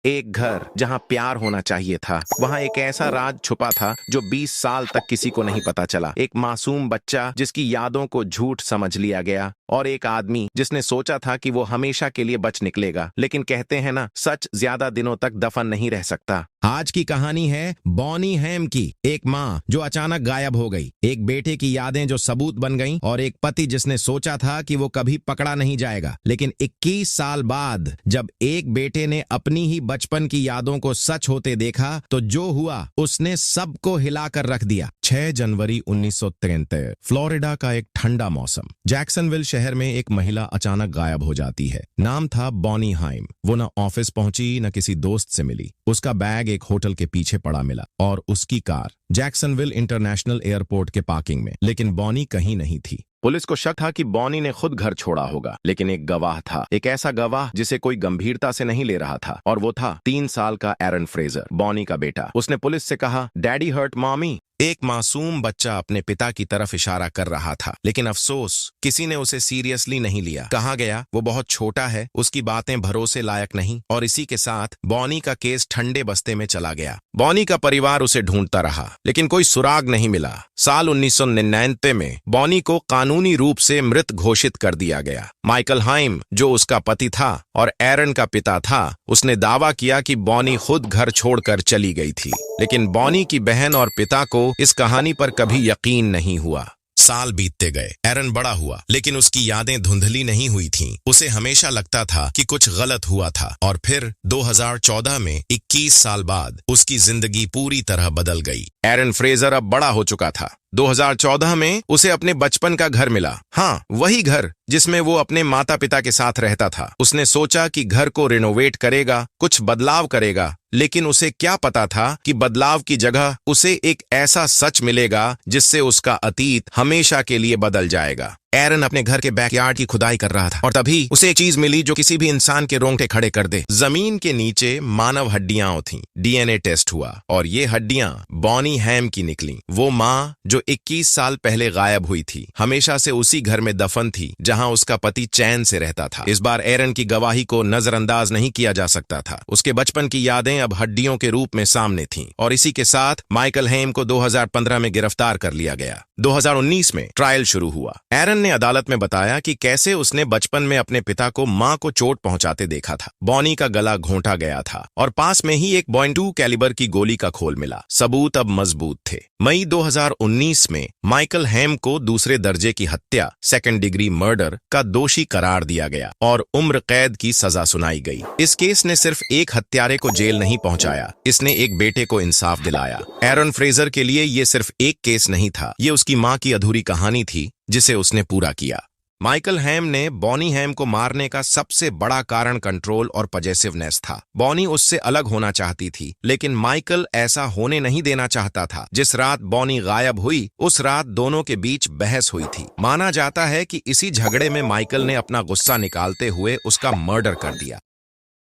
एक घर जहां प्यार होना चाहिए था, वहां एक ऐसा राज छुपा था जो 20 साल तक किसी को नहीं पता चला। एक मासूम बच्चा जिसकी यादों को झूठ समझ लिया गया, और एक आदमी जिसने सोचा था कि वो हमेशा के लिए बच निकलेगा। लेकिन कहते हैं ना, सच ज्यादा दिनों तक दफन नहीं रह सकता। आज की कहानी है बॉनी हैम की। एक माँ जो अचानक गायब हो गई, एक बेटे की यादें जो सबूत बन गईं, और एक पति जिसने सोचा था कि वो कभी पकड़ा नहीं जाएगा। लेकिन 21 साल बाद जब एक बेटे ने अपनी ही बचपन की यादों को सच होते देखा, तो जो हुआ उसने सबको हिलाकर रख दिया। 6 जनवरी 1973, फ्लोरिडा का एक ठंडा मौसम। जैक्सनविल शहर में एक महिला अचानक गायब हो जाती है। नाम था बॉनी हैम। वो न ऑफिस पहुंची न किसी दोस्त से मिली। उसका बैग एक होटल के पीछे पड़ा मिला, और उसकी कार जैक्सनविल इंटरनेशनल एयरपोर्ट के पार्किंग में। लेकिन बॉनी कहीं नहीं थी। पुलिस को शक था कि बॉनी ने खुद घर छोड़ा होगा, लेकिन एक गवाह था, एक ऐसा गवाह जिसे कोई गंभीरता से नहीं ले रहा था, और वो था 3 साल का एरन फ्रेजर, बॉनी का बेटा। उसने पुलिस से कहा, डैडी हर्ट मॉमी। एक मासूम बच्चा अपने पिता की तरफ इशारा कर रहा था, लेकिन अफसोस किसी ने उसे सीरियसली नहीं लिया। कहा गया वो बहुत छोटा है, उसकी बातें भरोसे लायक नहीं, और इसी के साथ बॉनी का केस ठंडे बस्ते में चला गया। बॉनी का परिवार उसे ढूंढता रहा, लेकिन कोई सुराग नहीं मिला। साल 1999 में बॉनी को कानूनी रूप से मृत घोषित कर दिया गया। माइकल हैम, जो उसका पति था और एरन का पिता था, उसने दावा किया कि बॉनी खुद घर छोड़कर चली गई थी। लेकिन बॉनी की बहन और पिता को इस कहानी पर कभी यकीन नहीं हुआ। साल बीतते गए, एरन बड़ा हुआ, लेकिन उसकी यादें धुंधली नहीं हुई थीं। उसे हमेशा लगता था कि कुछ गलत हुआ था। और फिर 2014 में 21 साल बाद उसकी जिंदगी पूरी तरह बदल गई। एरन फ्रेजर अब बड़ा हो चुका था। 2014 में उसे अपने बचपन का घर मिला। हाँ, वही घर जिसमें वो अपने माता पिता के साथ रहता था। उसने सोचा कि घर को रिनोवेट करेगा, कुछ बदलाव करेगा, लेकिन उसे क्या पता था कि बदलाव की जगह उसे एक ऐसा सच मिलेगा जिससे उसका अतीत हमेशा के लिए बदल जाएगा। एरन अपने घर के बैकयार्ड की खुदाई कर रहा था, और तभी उसे एक चीज मिली जो किसी भी इंसान के रोंगटे खड़े कर दे। जमीन के नीचे मानव हड्डियां थीं। डीएनए टेस्ट हुआ, और ये हड्डियां बॉनी हैम की निकली। वो माँ जो 21 साल पहले गायब हुई थी, हमेशा से उसी घर में दफन थी जहां उसका पति चैन से रहता था। इस बार एरन की गवाही को नजरअंदाज नहीं किया जा सकता था। उसके बचपन की यादें अब हड्डियों के रूप में सामने थीं, और इसी के साथ माइकल हैम को 2015 में गिरफ्तार कर लिया गया। 2019 में ट्रायल शुरू हुआ। एरन ने अदालत में बताया कि कैसे उसने बचपन में अपने पिता को मां को चोट पहुंचाते देखा था। बॉनी का गला घोंटा गया था, और पास में ही एक .2 कैलिबर की गोली का खोल मिला। सबूत अब मजबूत थे। मई 2019 में माइकल हैम को दूसरे दर्जे की हत्या, सेकंड डिग्री मर्डर का दोषी करार दिया गया, और उम्र कैद की सजा सुनाई गई। इस केस ने सिर्फ एक हत्यारे को जेल नहीं पहुंचाया, इसने एक बेटे को इंसाफ दिलाया। एरन फ्रेजर के लिए ये सिर्फ एक केस नहीं था, ये उसकी मां की अधूरी कहानी थी जिसे उसने पूरा किया। माइकल हैम ने बॉनी हैम को मारने का सबसे बड़ा कारण कंट्रोल और पजेसिवनेस था। बॉनी उससे अलग होना चाहती थी, लेकिन माइकल ऐसा होने नहीं देना चाहता था। जिस रात बॉनी गायब हुई, उस रात दोनों के बीच बहस हुई थी। माना जाता है कि इसी झगड़े में माइकल ने अपना गुस्सा निकालते हुए उसका मर्डर कर दिया।